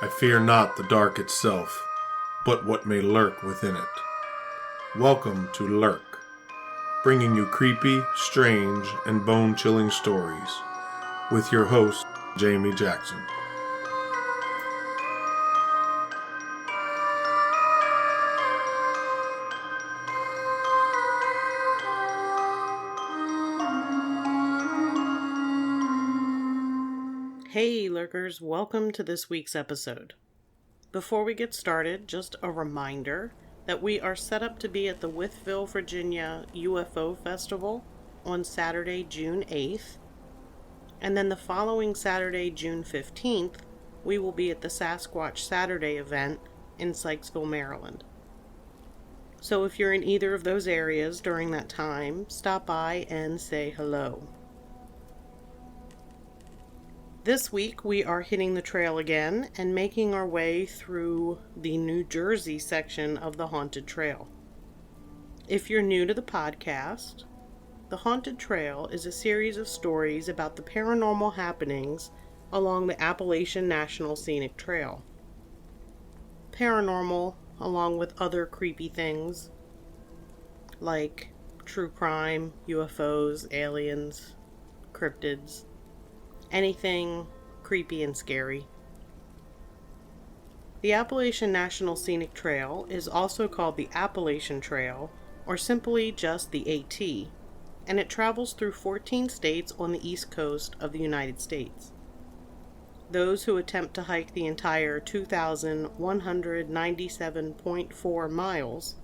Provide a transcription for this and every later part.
I fear not the dark itself, but what may lurk within it. Welcome to Lurk, bringing you creepy, strange, and bone-chilling stories, with your host, Jamie Jackson. Hey lurkers, welcome to this week's episode. Before we get started, just a reminder that we are set up to be at the Wytheville, Virginia UFO Festival on Saturday, June 8th. And then the following Saturday, June 15th, we will be at the Sasquatch Saturday event in Sykesville, Maryland. So if you're in either of those areas during that time, stop by and say hello. This week we are hitting the trail again and making our way through the New Jersey section of the Haunted Trail. If you're new to the podcast, the Haunted Trail is a series of stories about the paranormal happenings along the Appalachian National Scenic Trail. Paranormal, along with other creepy things like true crime, UFOs, aliens, cryptids, anything creepy and scary. The Appalachian National Scenic Trail is also called the Appalachian Trail, or simply just the AT, and it travels through 14 states on the east coast of the United States. Those who attempt to hike the entire 2,197.4 miles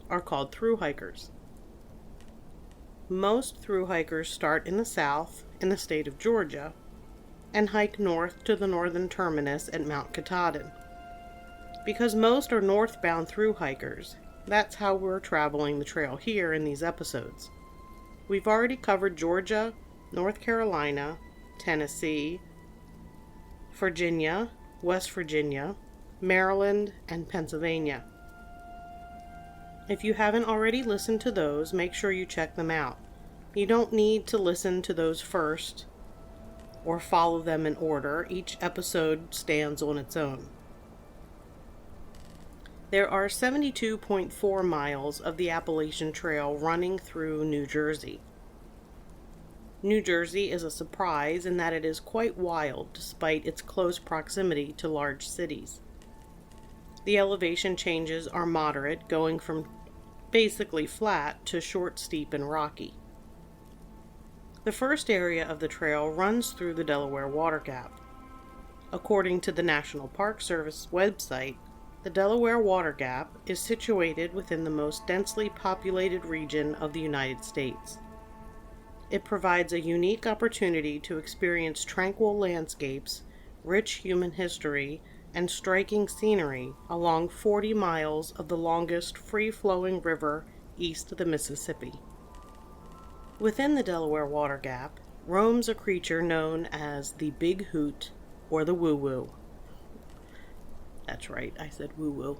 are called thru hikers. Most thru hikers start in the south, in the state of Georgia, and hike north to the northern terminus at Mount Katahdin. Because most are northbound thru hikers, that's how we're traveling the trail here in these episodes. We've already covered Georgia, North Carolina, Tennessee, Virginia, West Virginia, Maryland, and Pennsylvania. If you haven't already listened to those, make sure you check them out. You don't need to listen to those first or follow them in order. Each episode stands on its own. There are 72.4 miles of the Appalachian Trail running through New Jersey. New Jersey is a surprise in that it is quite wild despite its close proximity to large cities. The elevation changes are moderate, going from basically flat to short, steep, and rocky. The first area of the trail runs through the Delaware Water Gap. According to the National Park Service website, the Delaware Water Gap is situated within the most densely populated region of the United States. It provides a unique opportunity to experience tranquil landscapes, rich human history, and striking scenery along 40 miles of the longest free-flowing river east of the Mississippi. Within the Delaware Water Gap roams a creature known as the Big Hoot or the Woo-Woo. That's right, I said woo-woo.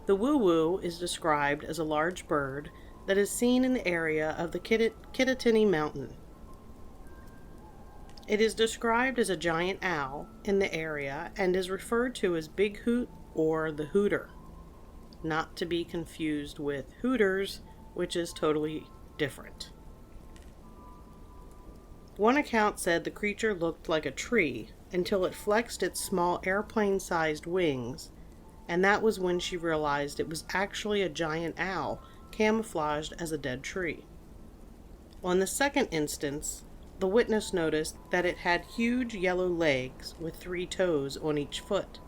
The Woo-Woo is described as a large bird that is seen in the area of the Kittatinny Mountain. It is described as a giant owl in the area and is referred to as Big Hoot or the Hooter, not to be confused with Hooters, which is totally different. One account said the creature looked like a tree until it flexed its small airplane-sized wings, and that was when she realized it was actually a giant owl camouflaged as a dead tree. On the second instance, the witness noticed that it had huge yellow legs with 3 toes on each foot.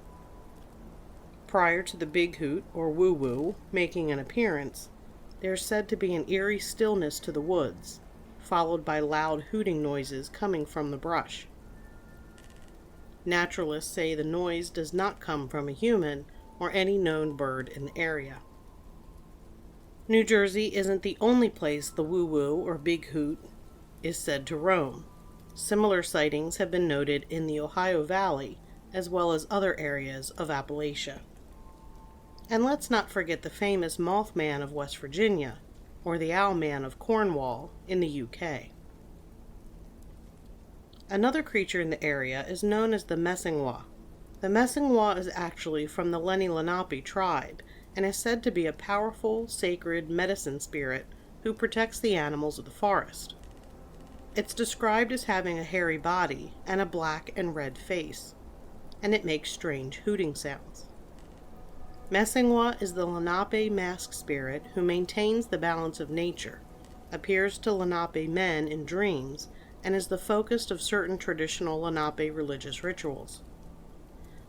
Prior to the Big Hoot or Woo-Woo making an appearance, there's said to be an eerie stillness to the woods, followed by loud hooting noises coming from the brush. Naturalists say the noise does not come from a human or any known bird in the area. New Jersey isn't the only place the Woo-Woo or Big Hoot is said to roam. Similar sightings have been noted in the Ohio Valley, as well as other areas of Appalachia. And let's not forget the famous Mothman of West Virginia, or the Owlman of Cornwall in the UK. Another creature in the area is known as the Messingwa, The Messingwa is actually from the Lenni Lenape tribe and is said to be a powerful, sacred medicine spirit who protects the animals of the forest. It's described as having a hairy body and a black and red face, and it makes strange hooting sounds. Messingwa is the Lenape mask spirit who maintains the balance of nature, appears to Lenape men in dreams, and is the focus of certain traditional Lenape religious rituals.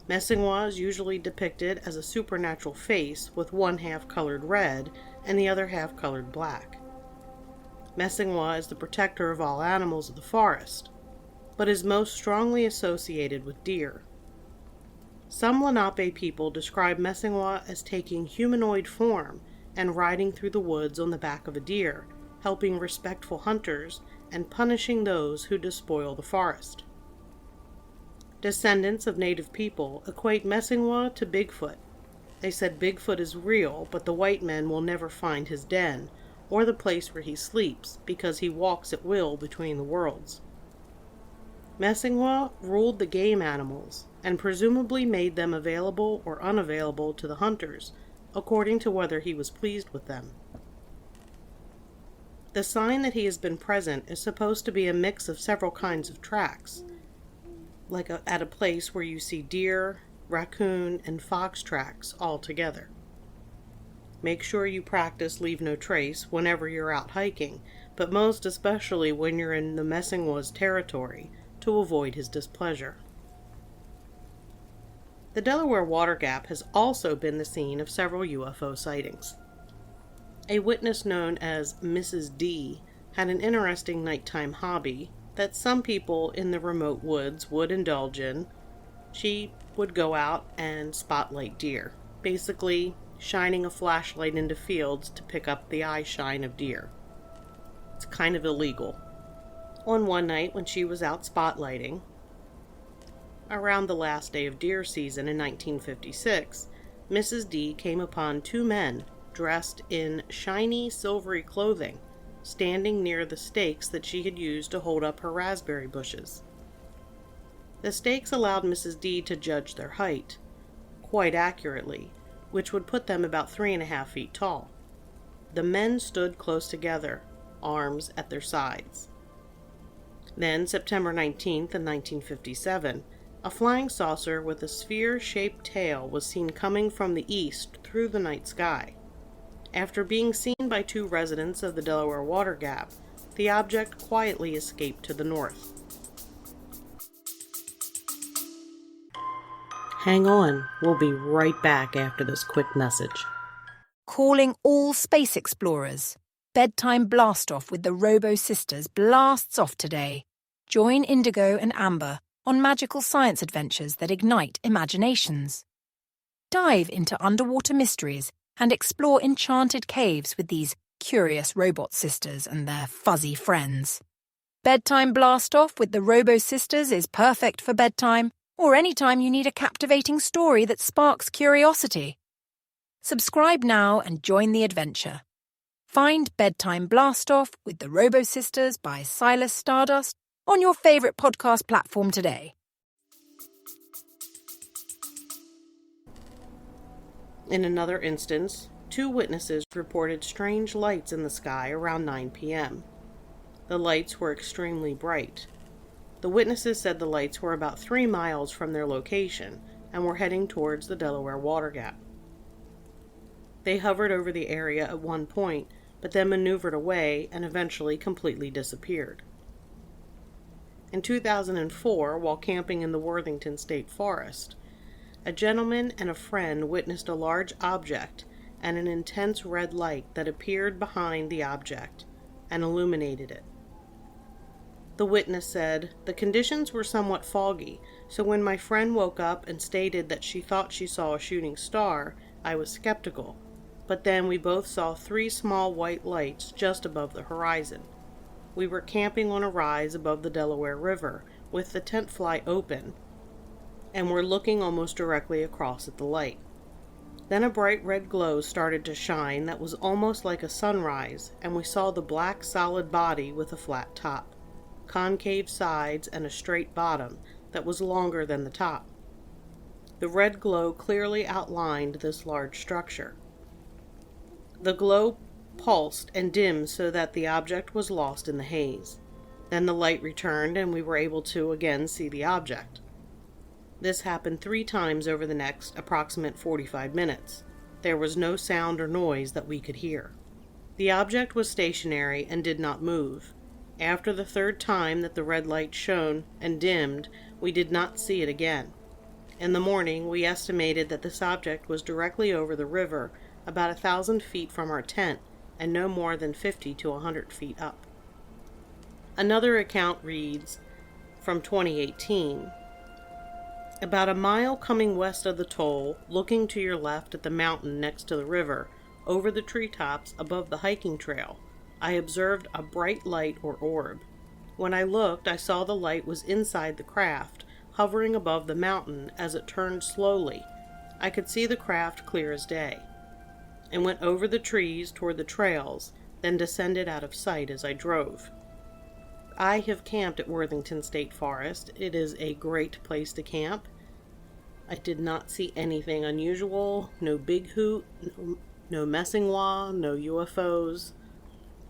Messingwa is usually depicted as a supernatural face with one half colored red and the other half colored black. Messingwa is the protector of all animals of the forest, but is most strongly associated with deer. Some Lenape people describe Messingwa as taking humanoid form and riding through the woods on the back of a deer, helping respectful hunters and punishing those who despoil the forest. Descendants of native people equate Messingwa to Bigfoot. They said Bigfoot is real, but the white men will never find his den, or the place where he sleeps, because he walks at will between the worlds. Messingwa ruled the game animals, and presumably made them available or unavailable to the hunters, according to whether he was pleased with them. The sign that he has been present is supposed to be a mix of several kinds of tracks, like at a place where you see deer, raccoon, and fox tracks all together. Make sure you practice leave no trace whenever you're out hiking, but most especially when you're in the Messingwa's territory, to avoid his displeasure. The Delaware Water Gap has also been the scene of several UFO sightings. A witness known as Mrs. D had an interesting nighttime hobby that some people in the remote woods would indulge in. She would go out and spotlight deer, basically shining a flashlight into fields to pick up the eye shine of deer. It's kind of illegal. On one night when she was out spotlighting, around the last day of deer season in 1956, Mrs. D came upon two men dressed in shiny silvery clothing, standing near the stakes that she had used to hold up her raspberry bushes. The stakes allowed Mrs. D to judge their height, quite accurately, which would put them about 3.5 feet tall. The men stood close together, arms at their sides. Then, September 19th in 1957, a flying saucer with a sphere-shaped tail was seen coming from the east through the night sky. After being seen by two residents of the Delaware Water Gap, the object quietly escaped to the north. Hang on, we'll be right back after this quick message. Calling all space explorers. Bedtime Blast-Off with the Robo Sisters blasts off today. Join Indigo and Amber on magical science adventures that ignite imaginations. Dive into underwater mysteries and explore enchanted caves with these curious robot sisters and their fuzzy friends. Bedtime Blast-Off with the Robo Sisters is perfect for bedtime or anytime you need a captivating story that sparks curiosity. Subscribe now and join the adventure. Find Bedtime Blast-Off with the Robo Sisters by Silas Stardust on your favourite podcast platform today. In another instance, two witnesses reported strange lights in the sky around 9 p.m. The lights were extremely bright. The witnesses said the lights were about 3 miles from their location and were heading towards the Delaware Water Gap. They hovered over the area at one point, but then maneuvered away and eventually completely disappeared. In 2004, while camping in the Worthington State Forest, a gentleman and a friend witnessed a large object and an intense red light that appeared behind the object and illuminated it. The witness said, "The conditions were somewhat foggy, so when my friend woke up and stated that she thought she saw a shooting star, I was skeptical. But then we both saw 3 small white lights just above the horizon. We were camping on a rise above the Delaware River, with the tent fly open, and were looking almost directly across at the light. Then a bright red glow started to shine that was almost like a sunrise, and we saw the black solid body with a flat top, concave sides, and a straight bottom that was longer than the top. The red glow clearly outlined this large structure. The glow pulsed and dimmed so that the object was lost in the haze. Then the light returned and we were able to again see the object. This happened 3 times over the next approximate 45 minutes. There was no sound or noise that we could hear. The object was stationary and did not move. After the 3rd time that the red light shone and dimmed, we did not see it again. In the morning, we estimated that this object was directly over the river, about 1,000 feet from our tent, and no more than 50 to 100 feet up. Another account reads, from 2018, about a mile coming west of the toll, looking to your left at the mountain next to the river, over the treetops above the hiking trail, I observed a bright light or orb. When I looked, I saw the light was inside the craft, hovering above the mountain as it turned slowly. I could see the craft clear as day. It went over the trees toward the trails, then descended out of sight as I drove. I have camped at Worthington State Forest. It is a great place to camp. I did not see anything unusual, no big hoot, no messing wah, no UFOs,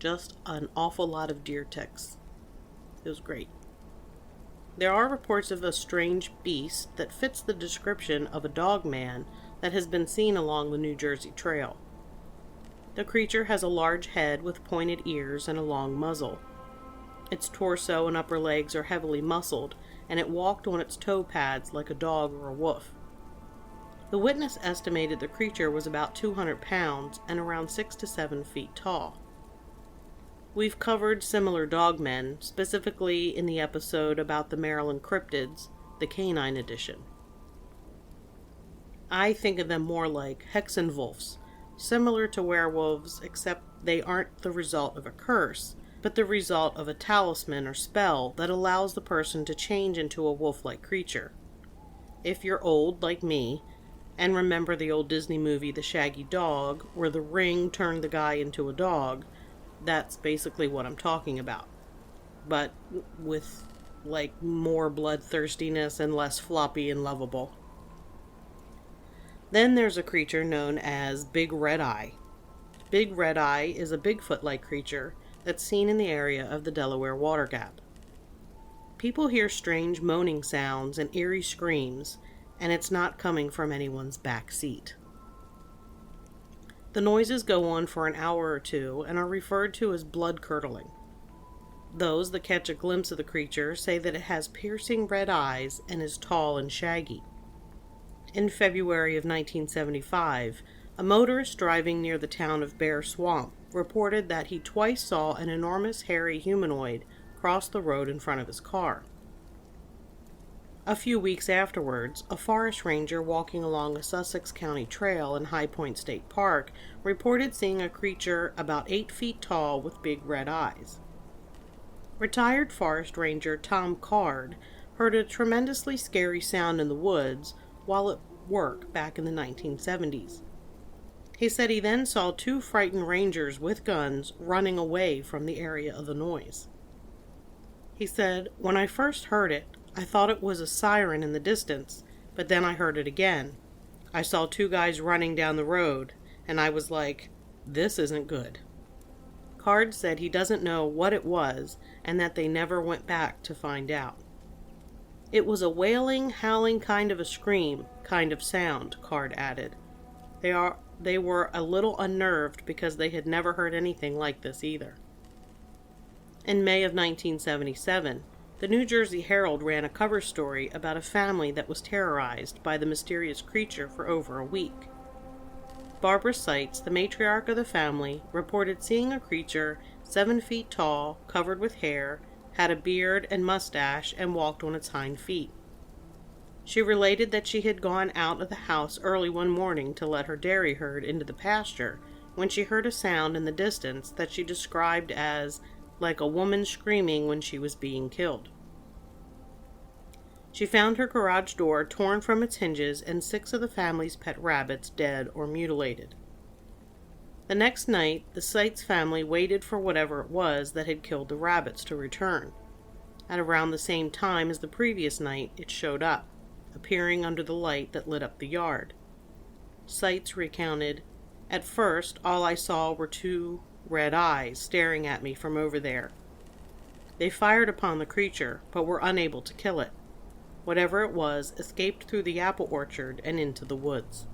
just an awful lot of deer ticks. It was great. There are reports of a strange beast that fits the description of a dog man that has been seen along the New Jersey Trail. The creature has a large head with pointed ears and a long muzzle. Its torso and upper legs are heavily muscled, and it walked on its toe pads like a dog or a wolf. The witness estimated the creature was about 200 pounds and around 6 to 7 feet tall. We've covered similar dogmen, specifically in the episode about the Maryland cryptids, the canine edition. I think of them more like Hexenwolves, similar to werewolves, except they aren't the result of a curse, but the result of a talisman or spell that allows the person to change into a wolf-like creature. If you're old, like me, and remember the old Disney movie The Shaggy Dog, where the ring turned the guy into a dog, that's basically what I'm talking about. But with, more bloodthirstiness and less floppy and lovable. Then there's a creature known as Big Red Eye. Big Red Eye is a Bigfoot-like creature that's seen in the area of the Delaware Water Gap. People hear strange moaning sounds and eerie screams, and it's not coming from anyone's back seat. The noises go on for an hour or 2 and are referred to as blood-curdling. Those that catch a glimpse of the creature say that it has piercing red eyes and is tall and shaggy. In February of 1975, a motorist driving near the town of Bear Swamp reported that he twice saw an enormous hairy humanoid cross the road in front of his car. A few weeks afterwards, a forest ranger walking along a Sussex County trail in High Point State Park reported seeing a creature about 8 feet tall with big red eyes. Retired forest ranger Tom Card heard a tremendously scary sound in the woods while at work back in the 1970s. He said he then saw 2 frightened rangers with guns running away from the area of the noise. He said, "When I first heard it, I thought it was a siren in the distance, but then I heard it again. I saw 2 guys running down the road, and I was like, this isn't good." Card said he doesn't know what it was, and that they never went back to find out. "It was a wailing, howling kind of a scream, kind of sound," Card added. They were a little unnerved because they had never heard anything like this either. In May of 1977, the New Jersey Herald ran a cover story about a family that was terrorized by the mysterious creature for over a week. Barbara Seitz, the matriarch of the family, reported seeing a creature 7 feet tall, covered with hair, had a beard and mustache, and walked on its hind feet. She related that she had gone out of the house early one morning to let her dairy herd into the pasture when she heard a sound in the distance that she described as like a woman screaming when she was being killed. She found her garage door torn from its hinges and 6 of the family's pet rabbits dead or mutilated. The next night, the Seitz family waited for whatever it was that had killed the rabbits to return. At around the same time as the previous night, it showed up. appearing under the light that lit up the yard. Sights recounted, "At first, all I saw were two red eyes staring at me from over there. They fired upon the creature, but were unable to kill it. Whatever it was escaped through the apple orchard and into the woods."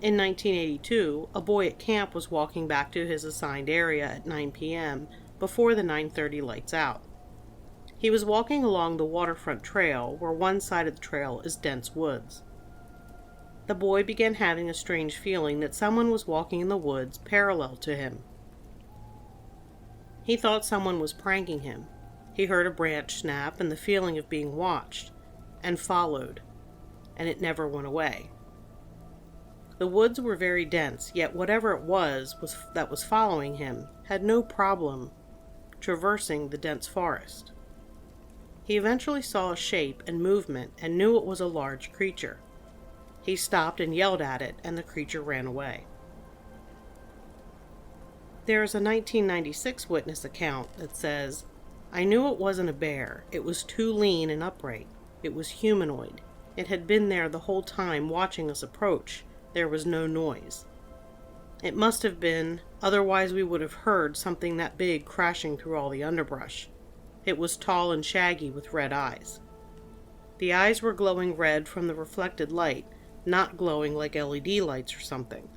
In 1982, a boy at camp was walking back to his assigned area at 9 p.m. before the 9:30 lights out. He was walking along the waterfront trail, where one side of the trail is dense woods. The boy began having a strange feeling that someone was walking in the woods parallel to him. He thought someone was pranking him. He heard a branch snap and the feeling of being watched, and followed, and it never went away. The woods were very dense, yet whatever it was that was following him had no problem traversing the dense forest. He eventually saw a shape and movement and knew it was a large creature. He stopped and yelled at it, and the creature ran away. There is a 1996 witness account that says, "I knew it wasn't a bear. It was too lean and upright. It was humanoid. It had been there the whole time watching us approach. There was no noise. It must have been, otherwise we would have heard something that big crashing through all the underbrush. It was tall and shaggy with red eyes. The eyes were glowing red from the reflected light, not glowing like LED lights or something.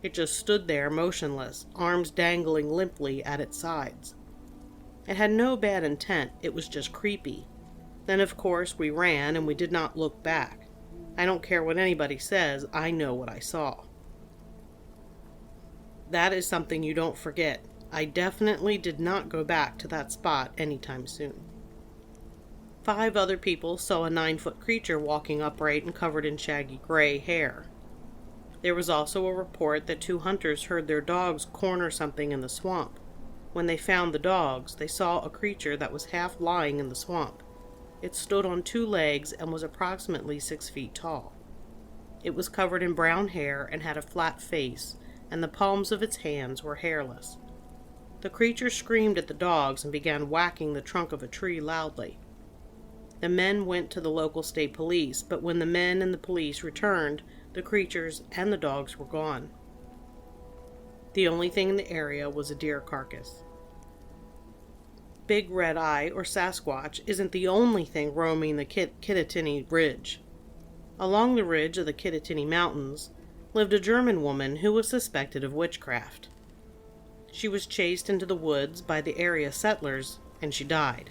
It just stood there motionless, arms dangling limply at its sides. It had no bad intent, it was just creepy. Then of course we ran and we did not look back. I don't care what anybody says, I know what I saw." That is something you don't forget. I definitely did not go back to that spot anytime soon. 5 other people saw a 9-foot creature walking upright and covered in shaggy gray hair. There was also a report that 2 hunters heard their dogs corner something in the swamp. When they found the dogs, they saw a creature that was half lying in the swamp. It stood on 2 legs and was approximately 6 feet tall. It was covered in brown hair and had a flat face, and the palms of its hands were hairless. The creature screamed at the dogs and began whacking the trunk of a tree loudly. The men went to the local state police, but when the men and the police returned, the creatures and the dogs were gone. The only thing in the area was a deer carcass. Big Red Eye, or Sasquatch, isn't the only thing roaming the Kittatinny Ridge. Along the ridge of the Kittatinny Mountains lived a German woman who was suspected of witchcraft. She was chased into the woods by the area settlers, and she died.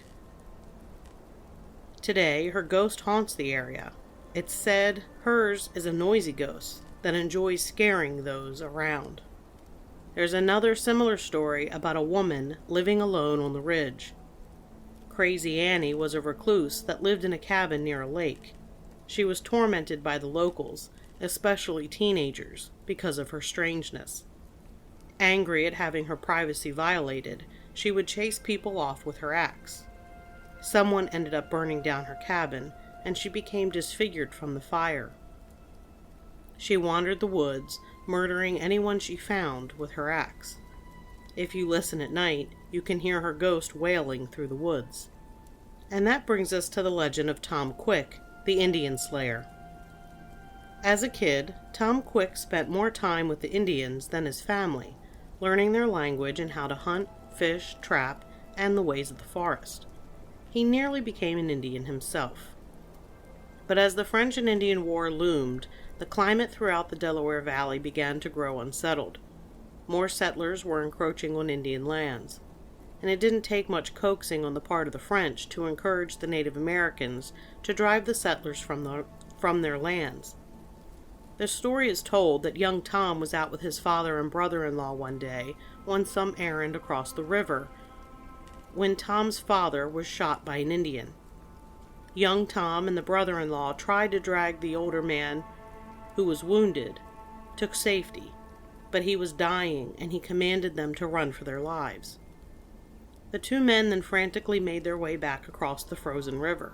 Today, her ghost haunts the area. It's said hers is a noisy ghost that enjoys scaring those around. There's another similar story about a woman living alone on the ridge. Crazy Annie was a recluse that lived in a cabin near a lake. She was tormented by the locals, especially teenagers, because of her strangeness. Angry at having her privacy violated, she would chase people off with her axe. Someone ended up burning down her cabin, and she became disfigured from the fire. She wandered the woods, murdering anyone she found with her axe. If you listen at night, you can hear her ghost wailing through the woods. And that brings us to the legend of Tom Quick, the Indian Slayer. As a kid, Tom Quick spent more time with the Indians than his family, learning their language and how to hunt, fish, trap, and the ways of the forest. He nearly became an Indian himself. But as the French and Indian War loomed, the climate throughout the Delaware Valley began to grow unsettled. More settlers were encroaching on Indian lands, and it didn't take much coaxing on the part of the French to encourage the Native Americans to drive the settlers from their lands. The story is told that young Tom was out with his father and brother-in-law one day on some errand across the river when Tom's father was shot by an Indian. Young Tom and the brother-in-law tried to drag the older man, who was wounded, to safety, but he was dying and he commanded them to run for their lives. The 2 men then frantically made their way back across the frozen river.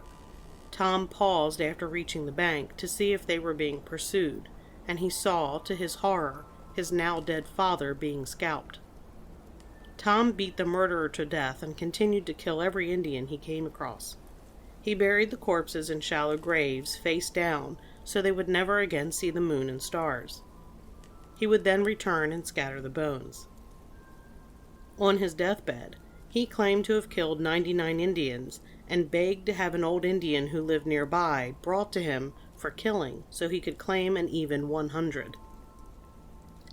Tom paused after reaching the bank to see if they were being pursued, and he saw, to his horror, his now dead father being scalped. Tom beat the murderer to death and continued to kill every Indian he came across. He buried the corpses in shallow graves, face down, so they would never again see the moon and stars. He would then return and scatter the bones. On his deathbed, he claimed to have killed 99 Indians and begged to have an old Indian who lived nearby brought to him for killing so he could claim an even 100.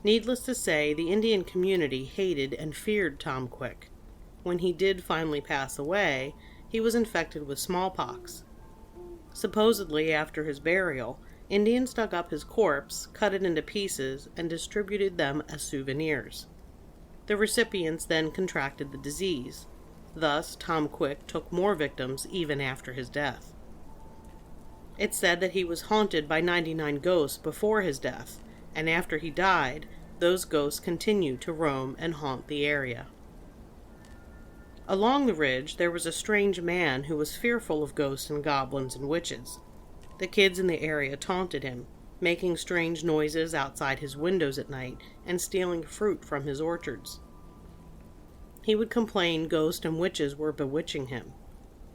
Needless to say, the Indian community hated and feared Tom Quick. When he did finally pass away, he was infected with smallpox. Supposedly, after his burial, Indians dug up his corpse, cut it into pieces, and distributed them as souvenirs. The recipients then contracted the disease. Thus, Tom Quick took more victims even after his death. It's said that he was haunted by 99 ghosts before his death, and after he died, those ghosts continued to roam and haunt the area. Along the ridge, there was a strange man who was fearful of ghosts and goblins and witches. The kids in the area taunted him, making strange noises outside his windows at night and stealing fruit from his orchards. He would complain ghosts and witches were bewitching him.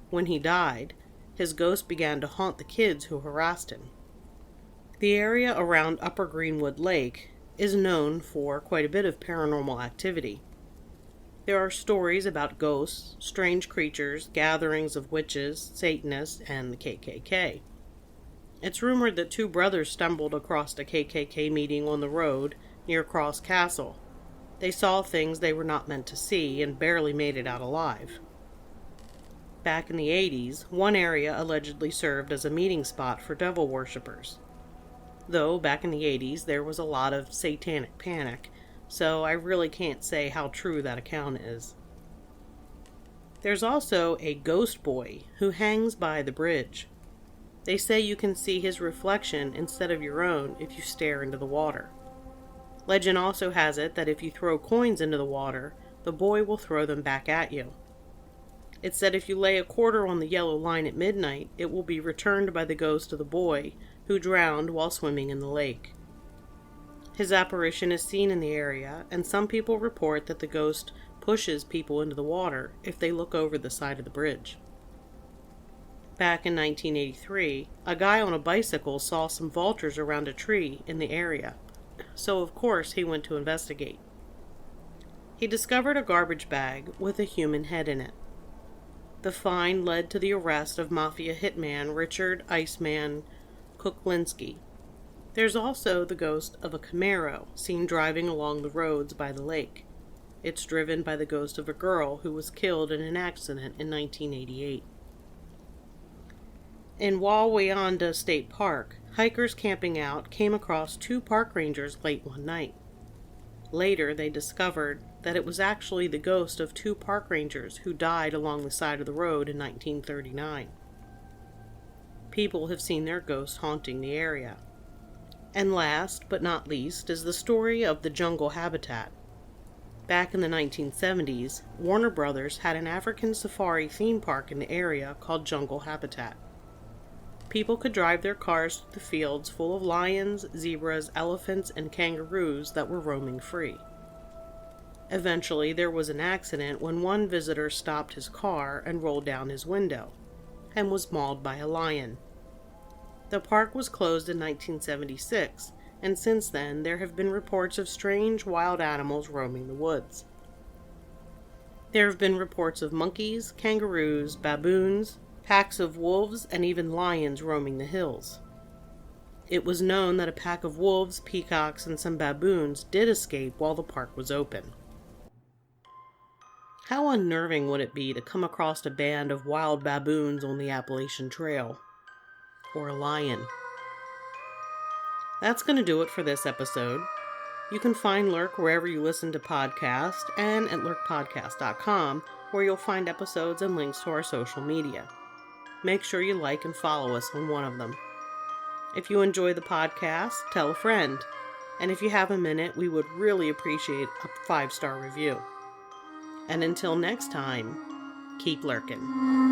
When he died, his ghost began to haunt the kids who harassed him. The area around Upper Greenwood Lake is known for quite a bit of paranormal activity. There are stories about ghosts, strange creatures, gatherings of witches, Satanists, and the KKK. It's rumored that 2 brothers stumbled across a KKK meeting on the road near Cross Castle. They saw things they were not meant to see and barely made it out alive. Back in the 80s, one area allegedly served as a meeting spot for devil worshippers. Though back in the 80s there was a lot of satanic panic, so I really can't say how true that account is. There's also a ghost boy who hangs by the bridge. They say you can see his reflection instead of your own if you stare into the water. Legend also has it that if you throw coins into the water, the boy will throw them back at you. It's said if you lay a quarter on the yellow line at midnight, it will be returned by the ghost of the boy who drowned while swimming in the lake. His apparition is seen in the area, and some people report that the ghost pushes people into the water if they look over the side of the bridge. Back in 1983, a guy on a bicycle saw some vultures around a tree in the area, so of course he went to investigate. He discovered a garbage bag with a human head in it. The find led to the arrest of mafia hitman Richard Iceman Kuklinski. There's also the ghost of a Camaro seen driving along the roads by the lake. It's driven by the ghost of a girl who was killed in an accident in 1988. In Wawayanda State Park, hikers camping out came across 2 park rangers late one night. Later, they discovered that it was actually the ghost of 2 park rangers who died along the side of the road in 1939. People have seen their ghosts haunting the area. And last but not least is the story of the jungle habitat. Back in the 1970s, Warner Brothers had an African safari theme park in the area called Jungle Habitat. People could drive their cars through the fields full of lions, zebras, elephants, and kangaroos that were roaming free. Eventually, there was an accident when one visitor stopped his car and rolled down his window, and was mauled by a lion. The park was closed in 1976, and since then there have been reports of strange wild animals roaming the woods. There have been reports of monkeys, kangaroos, baboons, packs of wolves, and even lions roaming the hills. It was known that a pack of wolves, peacocks, and some baboons did escape while the park was open. How unnerving would it be to come across a band of wild baboons on the Appalachian Trail? Or a lion? That's going to do it for this episode. You can find Lurk wherever you listen to podcasts and at lurkpodcast.com, where you'll find episodes and links to our social media. Make sure you like and follow us on one of them. If you enjoy the podcast, tell a friend. And if you have a minute, we would really appreciate a 5-star review. And until next time, keep lurking.